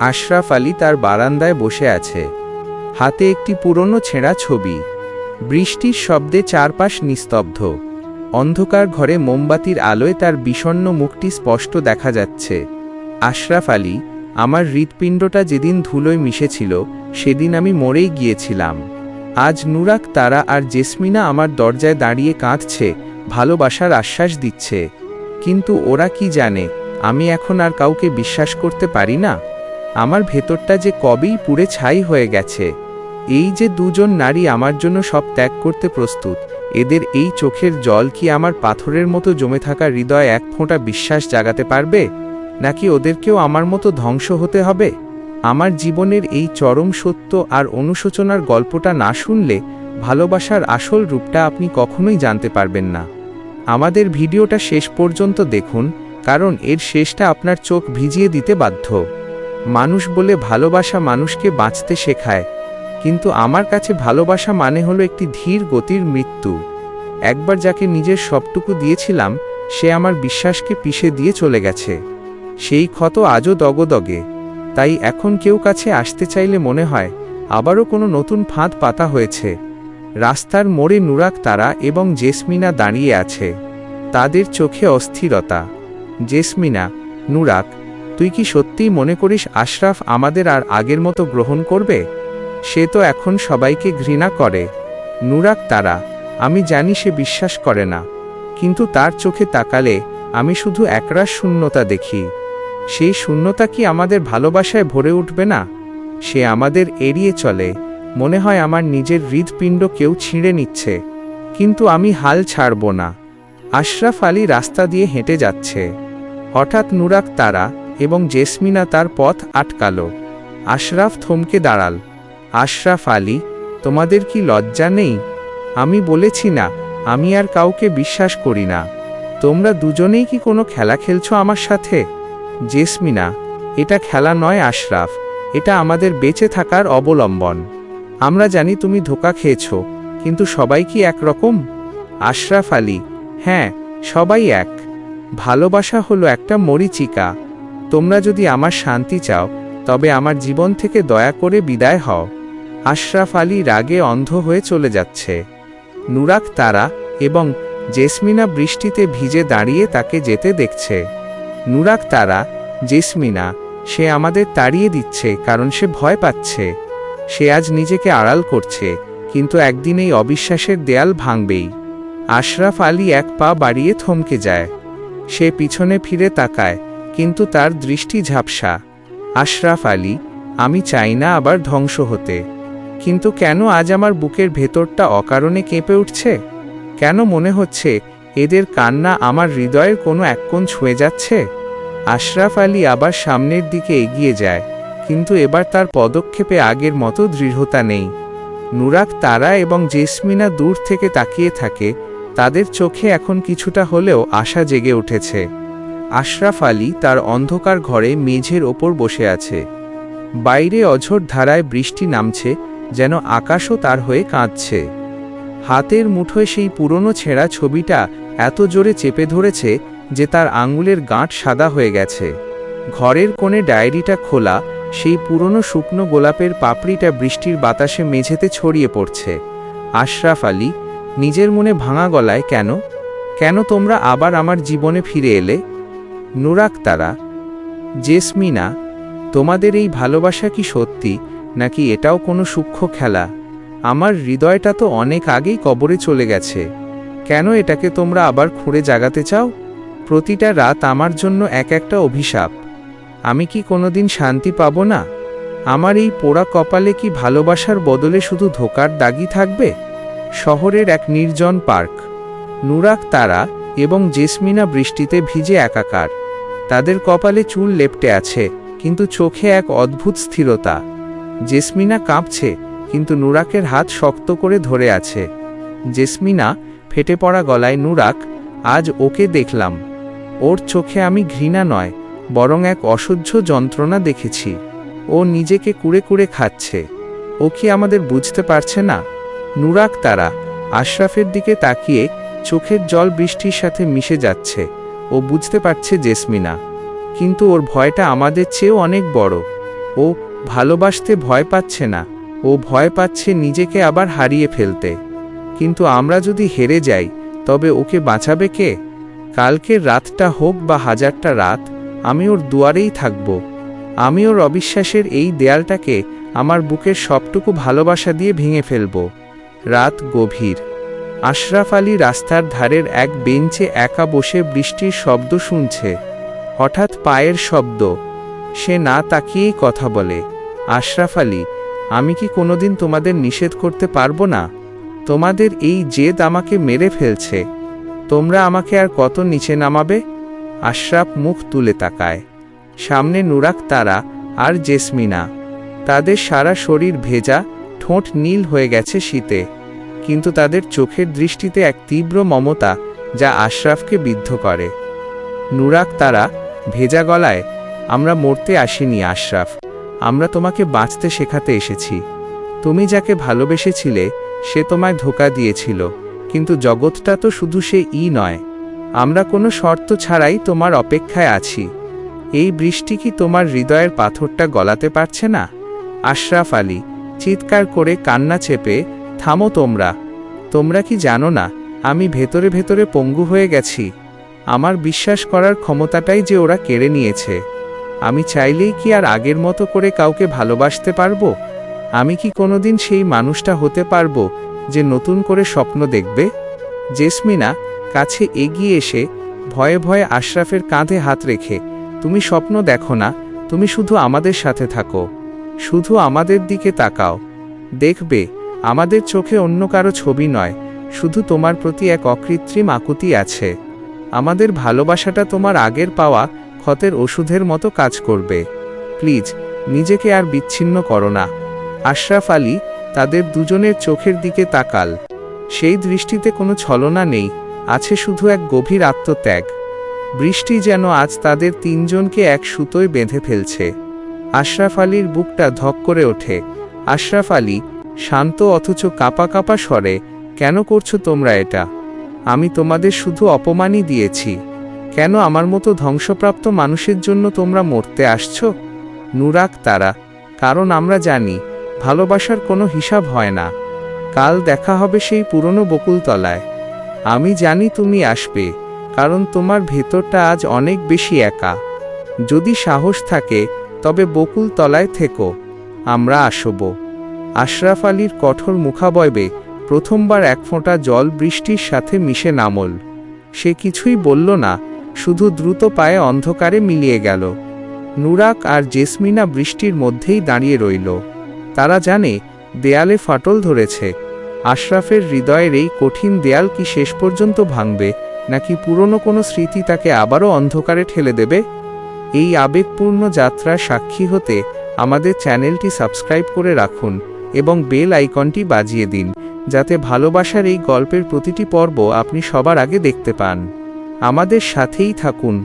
আশরাফ আলী তার বারান্দায় বসে আছে, হাতে একটি পুরনো ছেঁড়া ছবি। বৃষ্টির শব্দে চারপাশ নিস্তব্ধ। অন্ধকার ঘরে মোমবাতির আলোয় তার বিষণ্ণ মুখটি স্পষ্ট দেখা যাচ্ছে। আশরাফ আলী, আমার হৃৎপিণ্ডটা যেদিন ধুলোয় মিশেছিল সেদিন আমি মরেই গিয়েছিলাম। আজ নুরাক, তারা আর জেসমিনা আমার দরজায় দাঁড়িয়ে কাঁদছে, ভালোবাসার আশ্বাস দিচ্ছে। কিন্তু ওরা কি জানে আমি এখন আর কাউকে বিশ্বাস করতে পারি না। আমার ভেতরটা যে কবেই পুড়ে ছাই হয়ে গেছে। এই যে দুজন নারী আমার জন্য সব ত্যাগ করতে প্রস্তুত, এদের এই চোখের জল কি আমার পাথরের মতো জমে থাকা হৃদয়ে এক ফোঁটা বিশ্বাস জাগাতে পারবে, নাকি ওদেরকেও আমার মতো ধ্বংস হতে হবে? আমার জীবনের এই চরম সত্য আর অনুশোচনার গল্পটা না শুনলে ভালোবাসার আসল রূপটা আপনি কখনোই জানতে পারবেন না। আমাদের ভিডিওটা শেষ পর্যন্ত দেখুন, কারণ এর শেষটা আপনার চোখ ভিজিয়ে দিতে বাধ্য। মানুষ বলে ভালোবাসা মানুষকে বাঁচতে শেখায়, কিন্তু আমার কাছে ভালোবাসা মানে হলো একটি ধীর গতির মৃত্যু। একবার যাকে নিজের সবটুকু দিয়েছিলাম, সে আমার বিশ্বাসকে পিষে দিয়ে চলে গেছে। সেই ক্ষত আজও দগদগে। তাই এখন কেউ কাছে আসতে চাইলে মনে হয় আবারও কোনো নতুন ফাঁদ পাতা হয়েছে। রাস্তার মোড়ে নুরাক, তারা এবং জেসমিনা দাঁড়িয়ে আছে, তাদের চোখে অস্থিরতা। জেসমিনা, নুরাক, তুই কি সত্যিই মনে করিস আশরাফ আমাদের আর আগের মতো গ্রহণ করবে? সে তো এখন সবাইকে ঘৃণা করে। নুরাক, তারা, আমি জানি সে বিশ্বাস করে না, কিন্তু তার চোখে তাকালে আমি শুধু একরাশ শূন্যতা দেখি। সেই শূন্যতা কি আমাদের ভালোবাসায় ভরে উঠবে না? সে আমাদের এড়িয়ে চলে, মনে হয় আমার নিজের হৃৎপিণ্ড কেউ ছিঁড়ে নিচ্ছে, কিন্তু আমি হাল ছাড়ব না। আশরাফ আলী রাস্তা দিয়ে হেঁটে যাচ্ছে। হঠাৎ নুরাক, তারা এবং জেসমিনা তার পথ আটকালো। আশরাফ থমকে দাঁড়াল। আশরাফ আলী, তোমাদের কি লজ্জা নেই? আমি বলেছি না আমি আর কাউকে বিশ্বাস করি না। তোমরা দুজনেই কি কোনো খেলা খেলছো আমার সাথে? জেসমিনা, এটা খেলা নয় আশরাফ, এটা আমাদের বেঁচে থাকার অবলম্বন। আমরা জানি তুমি ধোঁকা খেয়েছো, কিন্তু সবাই কি একরকম? আশরাফ আলী, হ্যাঁ, সবাই এক। ভালোবাসা হলো একটা মরীচিকা। তোমরা যদি আমার শান্তি চাও, তবে আমার জীবন থেকে দয়া করে বিদায় হও। আশরাফ আলী রাগে অন্ধ হয়ে চলে যাচ্ছে। নুরাক, তারা এবং জেসমিনা বৃষ্টিতে ভিজে দাঁড়িয়ে তাকে যেতে দেখছে। নুরাক, তারা, জেসমিনা, সে আমাদের তাড়িয়ে দিচ্ছে কারণ সে ভয় পাচ্ছে। সে আজ নিজেকে আড়াল করছে, কিন্তু একদিন এই অবিশ্বাসের দেয়াল ভাঙবেই। আশরাফ আলী এক পা বাড়িয়ে থমকে যায়। সে পিছনে ফিরে তাকায়, কিন্তু তার দৃষ্টি ঝাপসা। আশরাফ আলী, আমি চাই না আবার ধ্বংস হতে, কিন্তু কেন আজ আমার বুকের ভেতরটা অকারণে কেঁপে উঠছে? কেন মনে হচ্ছে এদের কান্না আমার হৃদয়ের কোনো এক কোণ ছুঁয়ে যাচ্ছে? আশরাফ আলী আবার সামনের দিকে এগিয়ে যায়, কিন্তু এবার তার পদক্ষেপে আগের মতো দৃঢ়তা নেই। নুরাক, তারা এবং জেসমিনা দূর থেকে তাকিয়ে থাকে, তাদের চোখে এখন কিছুটা হলেও আশা জেগে উঠেছে। আশরাফ আলী তার অন্ধকার ঘরে মেঝের ওপর বসে আছে। বাইরে অঝোর ধারায় বৃষ্টি নামছে, যেন আকাশও তার হয়ে কাঁদছে। হাতের মুঠোয় সেই পুরনো ছেঁড়া ছবিটা এত জোরে চেপে ধরেছে যে তার আঙুলের গাঁট সাদা হয়ে গেছে। ঘরের কোণে ডায়েরিটা খোলা, সেই পুরনো শুকনো গোলাপের পাপড়িটা বৃষ্টির বাতাসে মেঝেতে ছড়িয়ে পড়ছে। আশরাফ আলী নিজের মনে ভাঙা গলায়, কেন কেন তোমরা আবার আমার জীবনে ফিরে এলে? নুরাক, তারা, জেসমিনা, তোমাদের এই ভালোবাসা কি সত্যি, নাকি এটাও কোনো সূক্ষ্ম খেলা? আমার হৃদয়টা তো অনেক আগেই কবরে চলে গেছে। কেন এটাকে তোমরা আবার খুঁড়ে জাগাতে চাও? প্রতিটা রাত আমার জন্য এক একটা অভিশাপ। আমি কি কোনোদিন শান্তি পাব না? আমার এই পোড়া কপালে কি ভালোবাসার বদলে শুধু ধোঁকার দাগই থাকবে? শহরের এক নির্জন পার্ক। নুরাক, তারা এবং জেসমিনা বৃষ্টিতে ভিজে একাকার। তাদের কপালে চুল লেপ্টে আছে, কিন্তু চোখে এক অদ্ভুত স্থিরতা। জেসমিনা কাঁপছে, কিন্তু নুরাকের হাত শক্ত করে ধরে আছে। জেসমিনা ফেটে পড়া গলায়, নুরাক, আজ ওকে দেখলাম। ওর চোখে আমি ঘৃণা নয়, বরং এক অসহ্য যন্ত্রণা দেখেছি। ও নিজেকে কুড়ে কুড়ে খাচ্ছে। ও কি আমাদের বুঝতে পারছে না? নুরাক, তারা আশরাফের দিকে তাকিয়ে, চোখের জল বৃষ্টির সাথে মিশে যাচ্ছে। ও বুঝতে পারছে জেসমিনা, কিন্তু ওর ভয়টা আমাদের চেয়েও অনেক বড়। ও ভালোবাসতে ভয় পাচ্ছে না, ও ভয় পাচ্ছে নিজেকে আবার হারিয়ে ফেলতে। কিন্তু আমরা যদি হেরে যাই, তবে ওকে বাঁচাবে কে? কালকের রাতটা হোক বা হাজারটা রাত, আমি ওর দুয়ারেই থাকব। আমি ওর অবিশ্বাসের এই দেয়ালটাকে আমার বুকের সবটুকু ভালোবাসা দিয়ে ভেঙে ফেলব। রাত গভীর। আশরাফ আলী রাস্তার ধারের এক বেঞ্চে একা বসে বৃষ্টির শব্দ শুনছে। হঠাৎ পায়ের শব্দ। সে না তাকিয়েই কথা বলে, আশরাফ আলী, আমি কি কোনোদিন তোমাদের নিষেধ করতে পারবো না? তোমাদের এই জেদ আমাকে মেরে ফেলছে। তোমরা আমাকে আর কত নিচে নামাবে? আশরাফ মুখ তুলে তাকায়। সামনে নুরাক তারা আর জেসমিনা। তাদের সারা শরীর ভেজা, ঠোঁট নীল হয়ে গেছে শীতে, কিন্তু তাদের চোখের দৃষ্টিতে এক তীব্র মমতা যা আশরাফকে বিদ্ধ করে। নুরাক তারা ভেজা গলায়, আমরা মরতে আসিনি আশরাফ, আমরা তোমাকে বাঁচতে শেখাতে এসেছি। তুমি যাকে ভালোবেসেছিলে সে তোমায় ধোঁকা দিয়েছিল, কিন্তু জগৎটা তো শুধু সে নয়। আমরা কোনো শর্ত ছাড়াই তোমার অপেক্ষায় আছি। এই বৃষ্টি কি তোমার হৃদয়ের পাথরটা গলাতে পারছে না? আশরাফ আলী চিৎকার করে কান্না চেপে, থামো তোমরা। তোমরা কি জানো না আমি ভেতরে ভেতরে পঙ্গু হয়ে গেছি? আমার বিশ্বাস করার ক্ষমতাটাই যে ওরা কেড়ে নিয়েছে। আমি চাইলেই কি আর আগের মতো করে কাউকে ভালোবাসতে পারবো? আমি কি কোনোদিন সেই মানুষটা হতে পারবো যে নতুন করে স্বপ্ন দেখবে? জেসমিনা কাছে এগিয়ে এসে ভয়ে ভয়ে আশরাফের কাঁধে হাত রেখে, তুমি স্বপ্ন দেখো না, তুমি শুধু আমাদের সাথে থাকো, শুধু আমাদের দিকে তাকাও। দেখবে আমাদের চোখে অন্য কারো ছবি নয়, শুধু তোমার প্রতি এক অকৃত্রিম আকুতি আছে। আমাদের ভালোবাসাটা তোমার আগের পাওয়া ক্ষতের ওষুধের মতো কাজ করবে। প্লিজ নিজেকে আর বিচ্ছিন্ন করো না। আশরাফ আলী তাদের দুজনের চোখের দিকে তাকাল। সেই দৃষ্টিতে কোনো ছলনা নেই, আছে শুধু এক গভীর আত্মত্যাগ। বৃষ্টি যেন আজ তাদের তিনজনকে এক সুতোয় বেঁধে ফেলছে। আশরাফ আলীর বুকটা ধক করে ওঠে। আশরাফ আলী শান্ত অথচ কাঁপা কাঁপা স্বরে, কেন করছো তোমরা এটা? আমি তোমাদের শুধু অপমানই দিয়েছি। কেন আমার মতো ধ্বংসপ্রাপ্ত মানুষের জন্য তোমরা মরতে আসছো? নুরাক তারা, কারণ আমরা জানি ভালোবাসার কোনো হিসাব হয় না। কাল দেখা হবে সেই পুরনো বকুলতলায়। আমি জানি তুমি আসবে, কারণ তোমার ভেতরটা আজ অনেক বেশি একা। যদি সাহস থাকে তবে বকুলতলায় থেকো, আমরা আসব। আশরাফ আলীর কঠোর মুখাবয়বে প্রথমবার এক ফোঁটা জল বৃষ্টির সাথে মিশে নামল। সে কিছুই বলল না, শুধু দ্রুত পায়ে অন্ধকারে মিলিয়ে গেল। নুরাক আর জেসমিনা বৃষ্টির মধ্যেই দাঁড়িয়ে রইল। তারা জানে দেয়ালে ফাটল ধরেছে। আশরাফের হৃদয়ের এই কঠিন দেয়াল কি শেষ পর্যন্ত ভাঙবে, নাকি পুরনো কোনো স্মৃতি তাকে আবারও অন্ধকারে ঠেলে দেবে? এই আবেগপূর্ণ যাত্রার সাক্ষী হতে আমাদের চ্যানেলটি সাবস্ক্রাইব করে রাখুন এবং বেল আইকনটি বাজিয়ে দিন, যাতে ভালোবাসার এই গল্পের প্রতিটি পর্ব আপনি সবার আগে দেখতে পান। আমাদের সাথেই থাকুন।